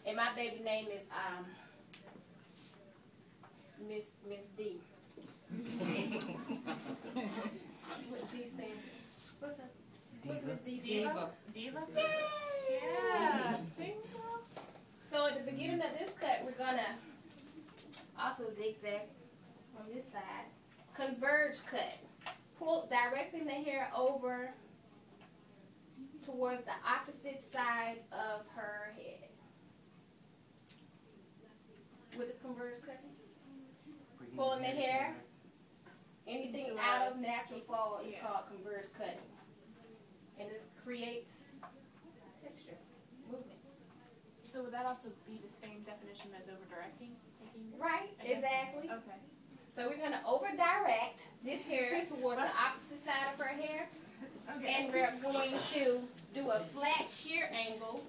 And my baby name is Miss D. What D stand? What's this? What's Miss D? Diva. Diva? Yeah. So at the beginning of this cut, we're gonna also zigzag on this side. Converge cut. Pull, directing the hair over towards the opposite side of her head. What is converge cutting? Pulling the hair. Anything out of natural fall is called converge cutting. And this creates texture, movement. So would that also be the same definition as over directing? Right, exactly. Okay. So we're going to over direct this hair towards the opposite side of her hair. Okay. And we're going to do a flat shear angle.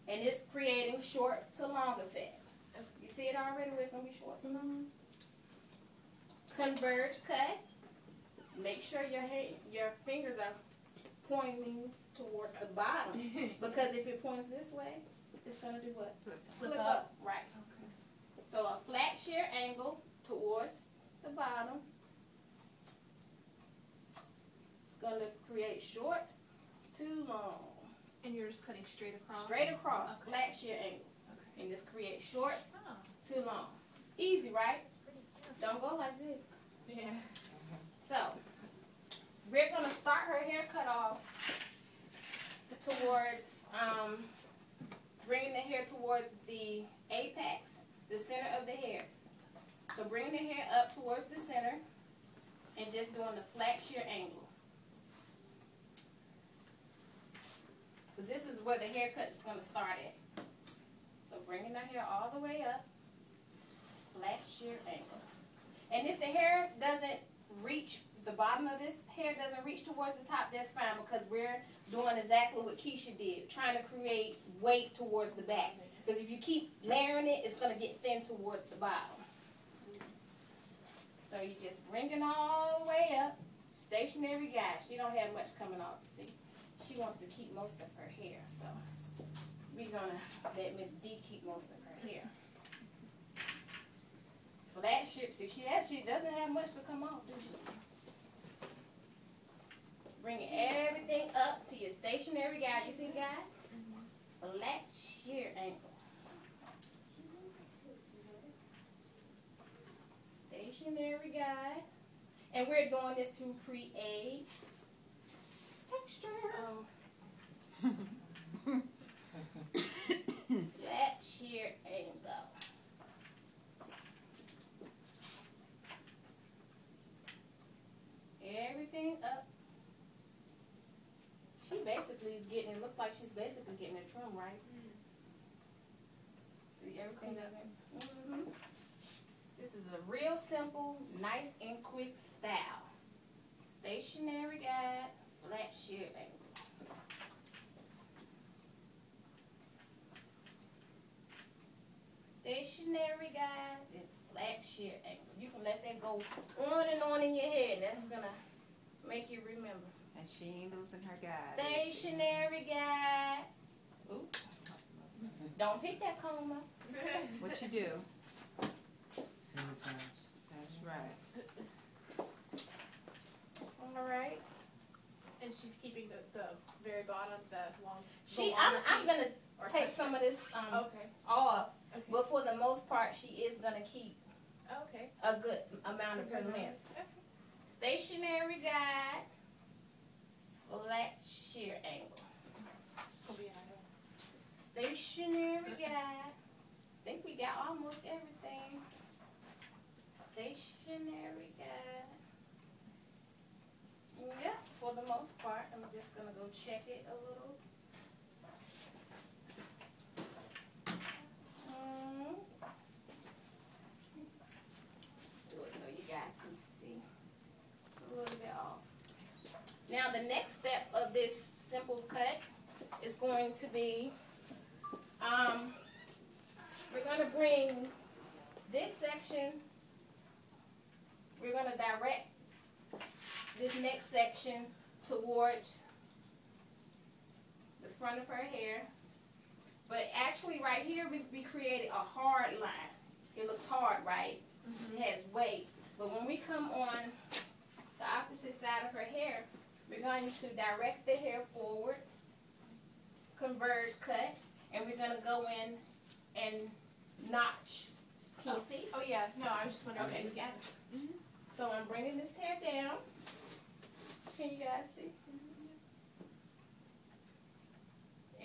And it's creating short to long effect. You see it already where it's going to be short to long? Converge cut. Make sure your fingers are pointing towards the bottom. Because if it points this way, it's going to do what? Flip up. Right. Okay. So a flat shear angle towards the bottom. It's going to create short to long. And you're just cutting straight across? Straight across. Okay. Flat shear angle. Okay. And just create short to long. Easy, right? Don't go like this. Yeah. So, we're going to start her hair cut off towards, bringing the hair towards the apex, the center of the hair. So, bring the hair up towards the center and just doing the flat shear angle. So, this is where the haircut is going to start at. So, bringing the hair all the way up, flat shear angle. And if the hair doesn't reach, the bottom of this hair doesn't reach towards the top, that's fine because we're doing exactly what Keisha did, trying to create weight towards the back. Because if you keep layering it, it's going to get thin towards the bottom. So you just bring it all the way up. Stationary guide. She don't have much coming off, see. She wants to keep most of her hair, so we're going to let Miss D keep most of her hair. For that shit, see, she doesn't have much to come off, do she? Bringing everything up to your stationary guide. You see the guide? Flat shear angle. Stationary guide. And we're doing this to create texture. Flat shear angle. Everything up. She basically is getting, it looks like she's basically getting a trim, right? See, everything doesn't. This is a real simple, nice and quick style. Stationary guide, flat shear angle. Stationary guide is flat shear angle. You can let that go on and on in your head. That's going to make you remember. And she ain't losing her guide. Stationary guide. Ooh. Don't pick that comb up. What you do? Single times. That's right. All right. And she's keeping the very bottom, the long. I'm gonna take some of this off, but for the most part, she is gonna keep a good amount of her length. Okay. Stationary guide, flat shear angle. Stationary guide. I think we got almost everything. Stationary guide. Yep, for the most part. I'm just going to go check it a little. Do it so you guys can see a little bit off. Now the next step of this simple cut is going to be, we're going to bring this section, we're going to direct this next section towards the front of her hair. But actually right here, we created a hard line. It looks hard, right? It has weight. But when we come on the opposite side of her hair, we're going to direct the hair forward, converge cut, and we're going to go in and notch. Can you see? Oh yeah, no, I was just wondering. Okay, we got it. So I'm bringing this hair down. Can you guys see?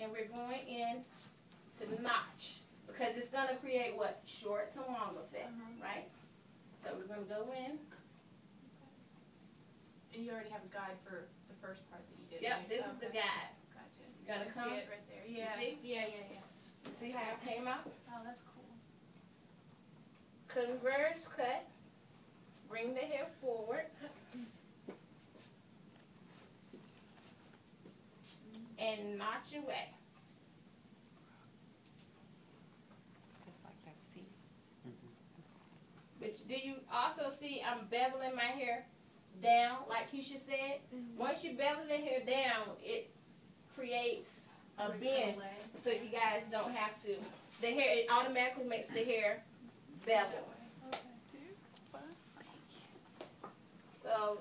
And we're going in to notch because it's going to create what? Short to long effect, right? So we're going to go in. And you already have a guide for the first part that you did. Yep, right? this is the guide. Gotcha. You gotta I come. see it right there. Yeah. see? Yeah. You see how it came out? Oh, that's cool. Converge cut. Bring the hair forward. And notch away. Just like that, see? But do you also see I'm beveling my hair down, like Keisha said? Once you bevel the hair down, it creates a Where it's bend. gonna lay. So you guys don't have to. The hair, it automatically makes the hair bevel. So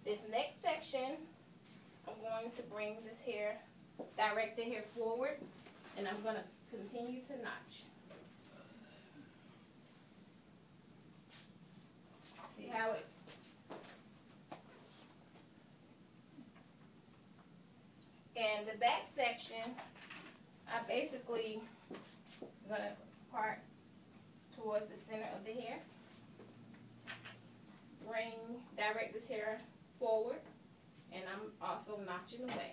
this next section, I'm going to bring this hair, direct the hair forward, and I'm going to continue to notch. See how it. And the back section, I basically going to part towards the center of the hair. Direct this hair forward, and I'm also notching away.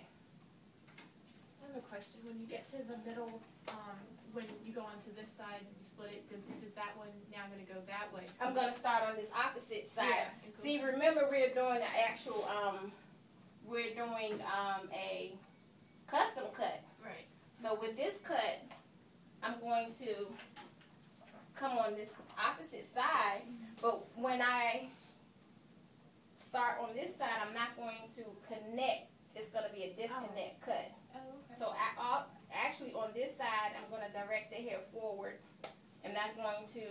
I have a question. When you get to the middle, when you go onto this side and you split it, does that one now going to go that way? I'm going to start on this opposite side. Yeah, and go See, back. remember we're doing an actual, we're doing a custom cut. Right. So with this cut, I'm going to come on this opposite side, but when I start on this side, I'm not going to connect. It's going to be a disconnect cut. Oh, okay. So actually on this side, I'm going to direct the hair forward, and I'm going to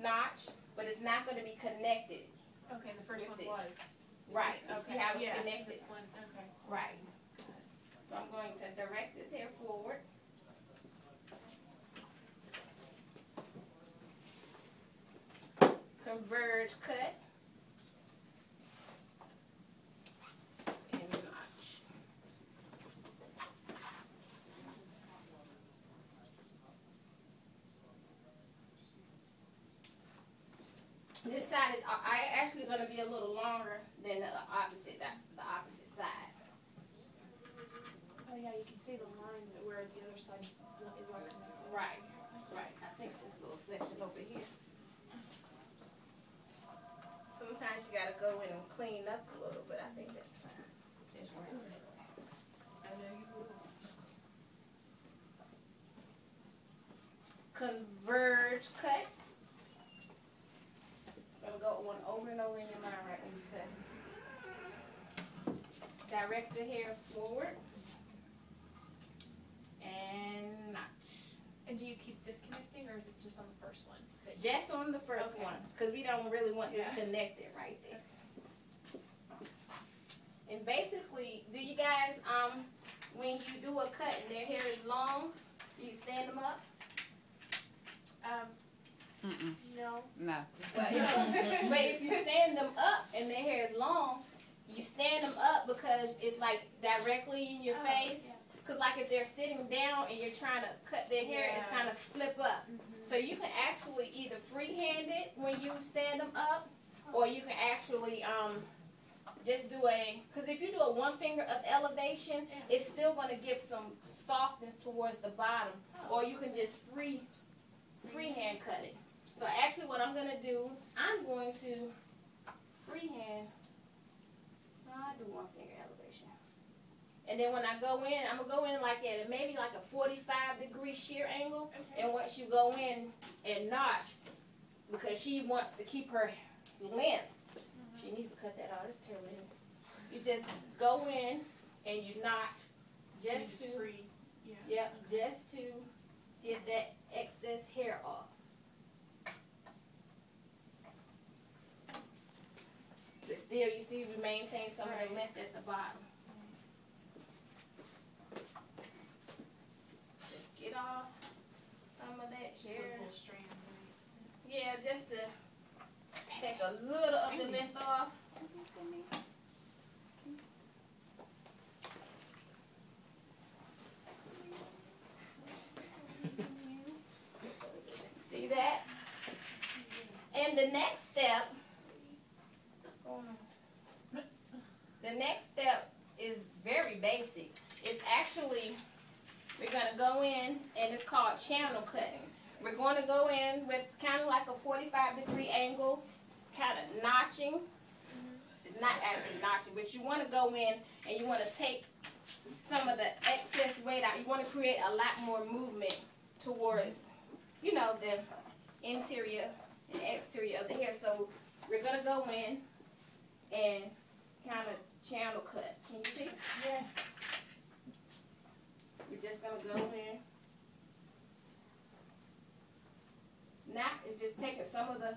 notch, but it's not going to be connected. Okay, the first with one this. was. Right. You see how it's yeah, connected? this one, okay. Right. So I'm going to direct this hair forward. Converge cut. And notch. This side is actually going to be a little longer than the opposite side. Oh yeah, you can see the line, whereas the other side is all connected. Right, right. I think this little section over here. Sometimes you gotta go in and clean up a little, but I think that's fine. Just right there. I know you will. Converge cut. It's gonna go on over and over in your mind right when you cut. Direct the hair forward. And notch. And do you keep disconnecting, or is it just on the first one? Just on the first Okay. one, because we don't really want this Yeah. connected right there. And basically, do you guys, when you do a cut and their hair is long, do you stand them up? No. No. But if you stand them up and their hair is long, you stand them up because it's like directly in your face. Yeah. Because like if they're sitting down and you're trying to cut their hair, it's Yeah. kind of flip up. So you can actually either freehand it when you stand them up, or you can actually just do because if you do a one finger of elevation, it's still going to give some softness towards the bottom. Or you can just freehand cut it. So actually what I'm going to do, I'm going to freehand. I do one finger elevation. And then when I go in, I'm going to go in like at maybe like a 45-degree shear angle. Okay. And once you go in and notch, because she wants to keep her length, she needs to cut that out. It's terrible. You just go in and you notch just to, free. Yeah. yep, just to get that maintain some of the Right. length at the bottom. Just get off some of that Just a hair. little strand, right? Yeah, just to take a little of the length off. See that? And the next step, what's going on? The next step is very basic. It's actually, we're gonna go in and it's called channel cutting. We're going to go in with kind of like a 45-degree angle, kind of notching. It's not actually notching, but you want to go in and you want to take some of the excess weight out. You want to create a lot more movement towards, you know, the interior and exterior of the hair. So we're going to go in and kind of channel cut. Can you see? Yeah. We're just going to go in. Not, it's just taking some of the,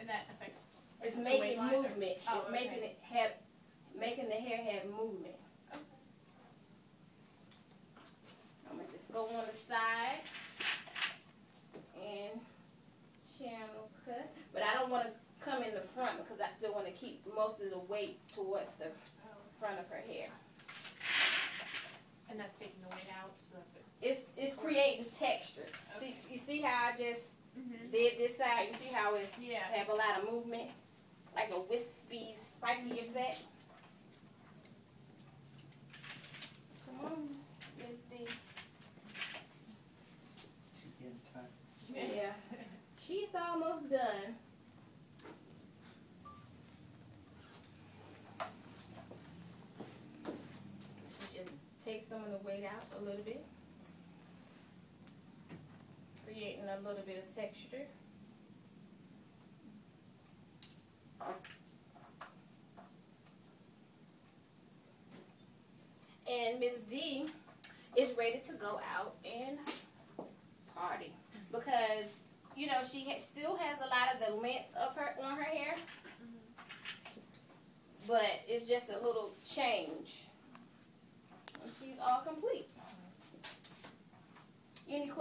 And that affects. it's The making weight line or- movement. Oh, It's making okay. it have, making the hair have movement. Okay. I'm gonna just go on the side and channel cut, but I don't want to come in the front because I still want to keep most of the weight towards the Oh. front of her hair. And that's taking the weight out, so that's it. It's creating texture. See, you see how I just Mm-hmm. did this side? You see how it's Yeah. have a lot of movement, like a wispy, spiky effect. Come on, Miss D. She's getting tired. Yeah, she's almost done. Just take some of the weight out a little bit, creating a little bit of texture. And Miss D is ready to go out and party because, you know, she still has a lot of the length of her on her hair, but it's just a little change. And she's all complete. Any questions?